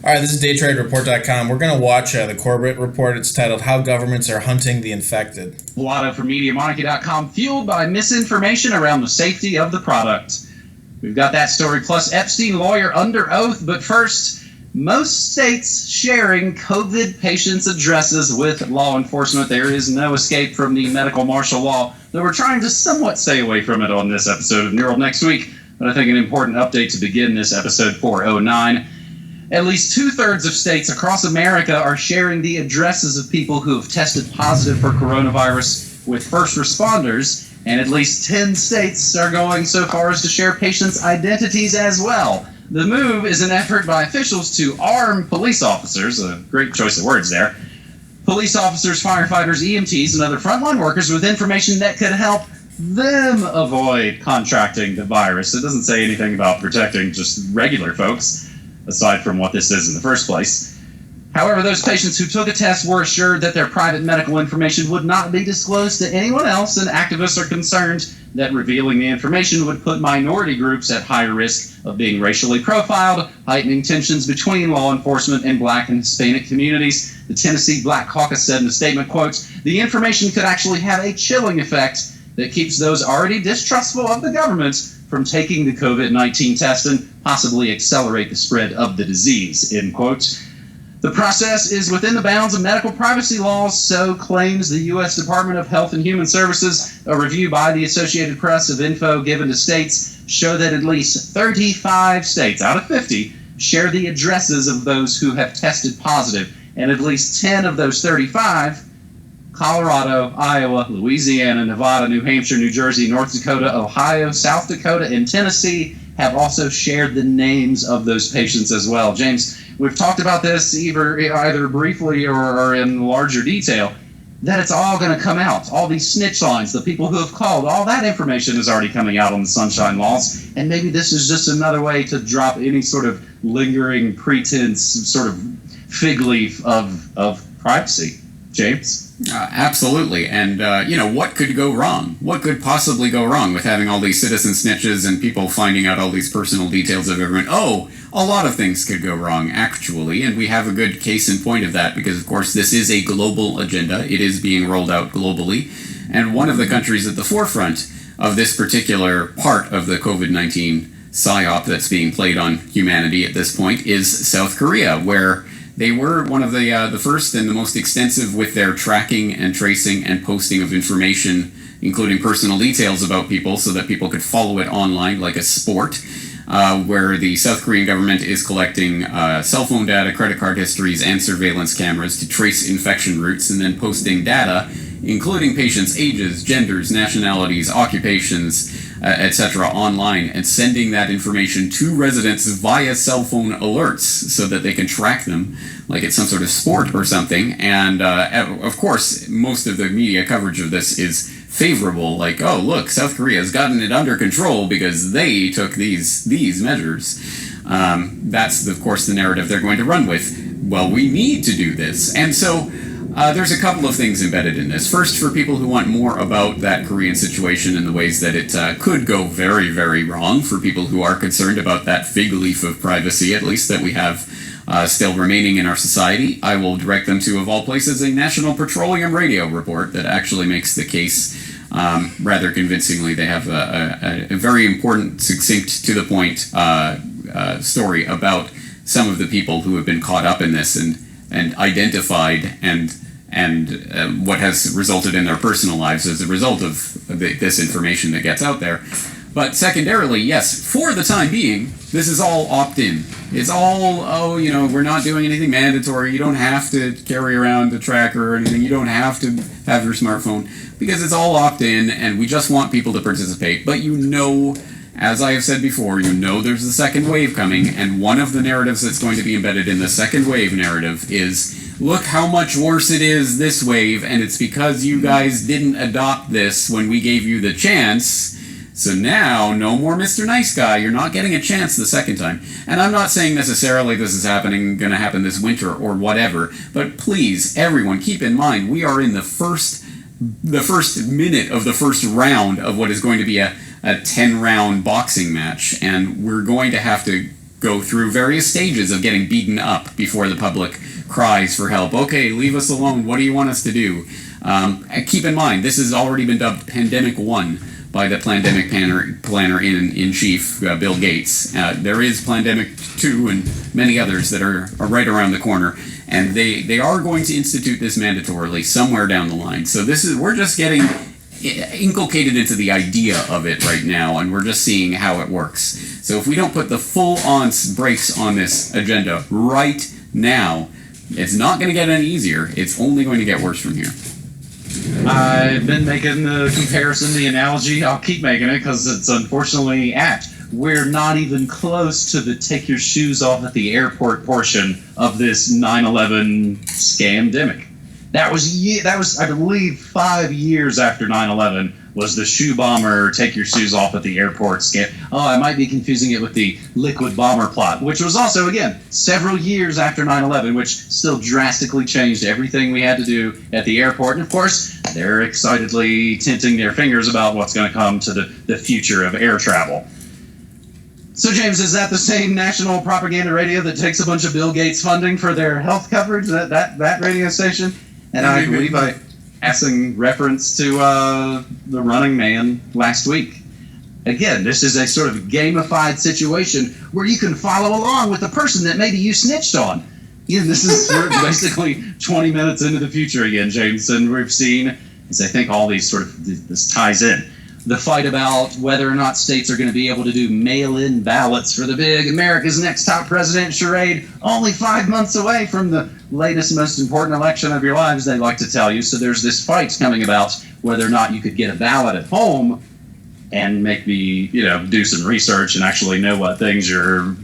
All right, this is DayTradeReport.com. We're going to watch the Corbett report. It's titled How Governments Are Hunting the Infected. Blotto for MediaMonarchy.com, fueled by misinformation around the safety of the product. We've got that story, plus Epstein lawyer under oath. But first, most states sharing COVID patients' addresses with law enforcement. There is no escape from the medical martial law, though we're trying to somewhat stay away from it on this episode of New World Next Week. But I think an important update to begin this episode 409. At least 2/3 of states across America are sharing the addresses of people who have tested positive for coronavirus with first responders, and at least 10 states are going so far as to share patients' identities as well. The move is an effort by officials to arm police officers, a great choice of words there, police officers, firefighters, EMTs, and other frontline workers with information that could help them avoid contracting the virus. It doesn't say anything about protecting just regular folks, aside from what this is in the first place. However, those patients who took a test were assured that their private medical information would not be disclosed to anyone else, and activists are concerned that revealing the information would put minority groups at higher risk of being racially profiled, heightening tensions between law enforcement and Black and Hispanic communities. The Tennessee Black Caucus said in a statement, quote, "The information could actually have a chilling effect that keeps those already distrustful of the government from taking the COVID-19 test and possibly accelerate the spread of the disease," end quote. The process is within the bounds of medical privacy laws, so claims the U.S. Department of Health and Human Services. A review by the Associated Press of info given to states show that at least 35 states out of 50 share the addresses of those who have tested positive, and at least 10 of those 35, Colorado, Iowa, Louisiana, Nevada, New Hampshire, New Jersey, North Dakota, Ohio, South Dakota, and Tennessee have also shared the names of those patients as well. James, we've talked about this either briefly or in larger detail, that it's all going to come out. All these snitch lines, the people who have called, all that information is already coming out on the Sunshine Laws, and maybe this is just another way to drop any sort of lingering pretense, sort of fig leaf of privacy. James? Absolutely. And, what could go wrong? What could possibly go wrong with having all these citizen snitches and people finding out all these personal details of everyone? Oh, a lot of things could go wrong, actually. And we have a good case in point of that because, of course, this is a global agenda. It is being rolled out globally. And one of the countries at the forefront of this particular part of the COVID-19 psyop that's being played on humanity at this point is South Korea, where they were one of the first and the most extensive with their tracking and tracing and posting of information, including personal details about people so that people could follow it online like a sport, where the South Korean government is collecting cell phone data, credit card histories, and surveillance cameras to trace infection routes, and then posting data, including patients' ages, genders, nationalities, occupations, etc. online, and sending that information to residents via cell phone alerts so that they can track them like it's some sort of sport or something. And of course, most of the media coverage of this is favorable, like, oh, look, South Korea has gotten it under control because they took these measures. That's, of course, the narrative they're going to run with. Well, we need to do this. And so there's a couple of things embedded in this. First, for people who want more about that Korean situation and the ways that it could go very, very wrong, for people who are concerned about that fig leaf of privacy, at least, that we have still remaining in our society, I will direct them to, of all places, a National Petroleum Radio report that actually makes the case rather convincingly. They have a very important, succinct, to the point story about some of the people who have been caught up in this and identified and what has resulted in their personal lives as a result of this information that gets out there. But secondarily, yes, for the time being, this is all opt-in. It's all, we're not doing anything mandatory. You don't have to carry around a tracker or anything. You don't have to have your smartphone because it's all opt-in, and we just want people to participate. But as I have said before, there's a second wave coming, and one of the narratives that's going to be embedded in the second wave narrative is, look how much worse it is this wave, and it's because you guys didn't adopt this when we gave you the chance. So now, no more Mr. Nice Guy. You're not getting a chance the second time. And I'm not saying necessarily this is going to happen this winter or whatever, but please, everyone, keep in mind, we are in the first minute of the first round of what is going to be a 10-round boxing match, and we're going to have to go through various stages of getting beaten up before the public cries for help. Okay, leave us alone. What do you want us to do? Keep in mind, this has already been dubbed Pandemic 1 by the pandemic planner in chief, Bill Gates. There is Pandemic 2 and many others that are right around the corner. And they are going to institute this mandatorily somewhere down the line. So we're just getting inculcated into the idea of it right now, and we're just seeing how it works. So if we don't put the full-on brakes on this agenda right now, it's not going to get any easier. It's only going to get worse from here. I've been making the comparison, the analogy. I'll keep making it because it's unfortunately apt. We're not even close to the take your shoes off at the airport portion of this 9/11 scamdemic. That was, I believe, 5 years after 9/11 was the shoe bomber, take your shoes off at the airport scam. Oh, I might be confusing it with the liquid bomber plot, which was also, again, several years after 9/11, which still drastically changed everything we had to do at the airport. And, of course, they're excitedly tinting their fingers about what's going to come to the future of air travel. So, James, is that the same national propaganda radio that takes a bunch of Bill Gates funding for their health coverage, that radio station? And I believe I passing reference to the Running Man last week. Again, this is a sort of gamified situation where you can follow along with the person that maybe you snitched on. This is we're basically 20 minutes into the future again, James, and we've seen, as I think all these sort of, this ties in, the fight about whether or not states are going to be able to do mail-in ballots for the big America's Next Top President charade, only 5 months away from the latest, most important election of your lives, they like to tell you. So there's this fight coming about whether or not you could get a ballot at home and make me, do some research and actually know what things you're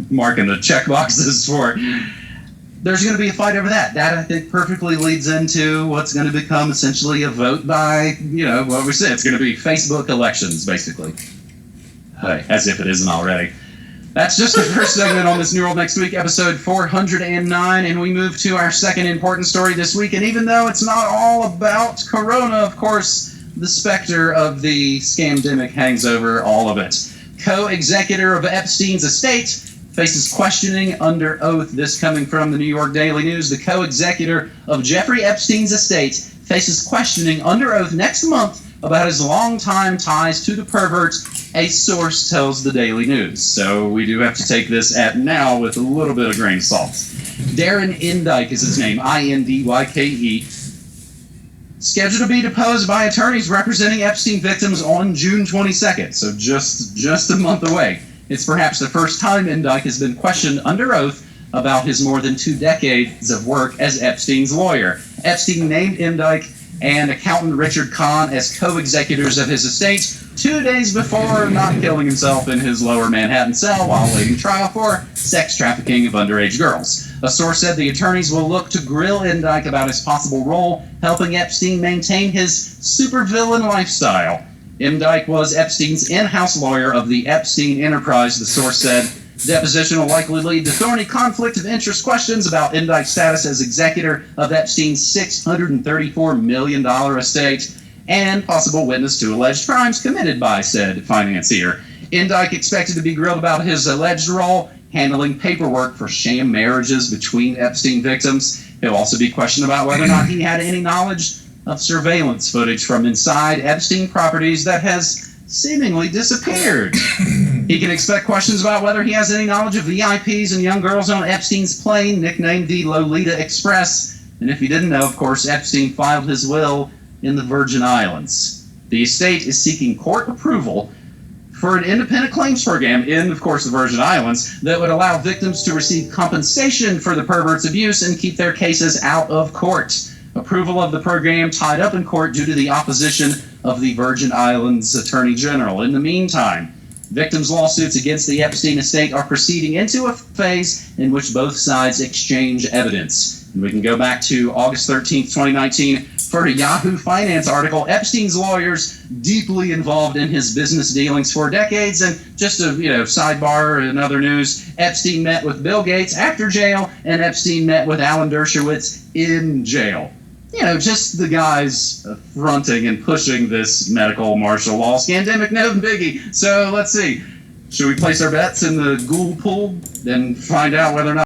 marking the check boxes for. There's going to be a fight over that. That, I think, perfectly leads into what's going to become essentially a vote by, what we said. It's going to be Facebook elections, basically. As if it isn't already. That's just the first segment on this New World Next Week, episode 409, and we move to our second important story this week. And even though it's not all about Corona, of course, the specter of the scamdemic hangs over all of it. Co-executor of Epstein's estate faces questioning under oath. This coming from the New York Daily News. The co-executor of Jeffrey Epstein's estate faces questioning under oath next month about his longtime ties to the pervert, a source tells the Daily News. So we do have to take this at now with a little bit of grain of salt. Darren Indyke is his name, Indyke. Scheduled to be deposed by attorneys representing Epstein victims on June 22nd, so just a month away. It's perhaps the first time Indyke has been questioned under oath about his more than 2 decades of work as Epstein's lawyer. Epstein named Indyke and accountant Richard Kahn as co-executors of his estate 2 days before not killing himself in his lower Manhattan cell while awaiting trial for sex trafficking of underage girls. A source said the attorneys will look to grill Indyke about his possible role helping Epstein maintain his supervillain lifestyle. Indyke was Epstein's in-house lawyer of the Epstein enterprise, the source said. Deposition will likely lead to thorny conflict of interest questions about Indyke's status as executor of Epstein's $634 million estate and possible witness to alleged crimes committed by said financier. Indyke expected to be grilled about his alleged role handling paperwork for sham marriages between Epstein victims. He'll also be questioned about whether or not he had any knowledge of surveillance footage from inside Epstein properties that has seemingly disappeared. He can expect questions about whether he has any knowledge of VIPs and young girls on Epstein's plane, nicknamed the Lolita Express. And if you didn't know, of course, Epstein filed his will in the Virgin Islands. The estate is seeking court approval for an independent claims program in, of course, the Virgin Islands that would allow victims to receive compensation for the pervert's abuse and keep their cases out of court. Approval of the program tied up in court due to the opposition of the Virgin Islands Attorney General. In the meantime, victims' lawsuits against the Epstein estate are proceeding into a phase in which both sides exchange evidence. And we can go back to August 13th, 2019, for a Yahoo Finance article. Epstein's lawyers deeply involved in his business dealings for decades. And just a sidebar in other news, Epstein met with Bill Gates after jail, and Epstein met with Alan Dershowitz in jail. Just the guys fronting and pushing this medical martial law scandemic, no biggie. So let's see. Should we place our bets in the ghoul pool and find out whether or not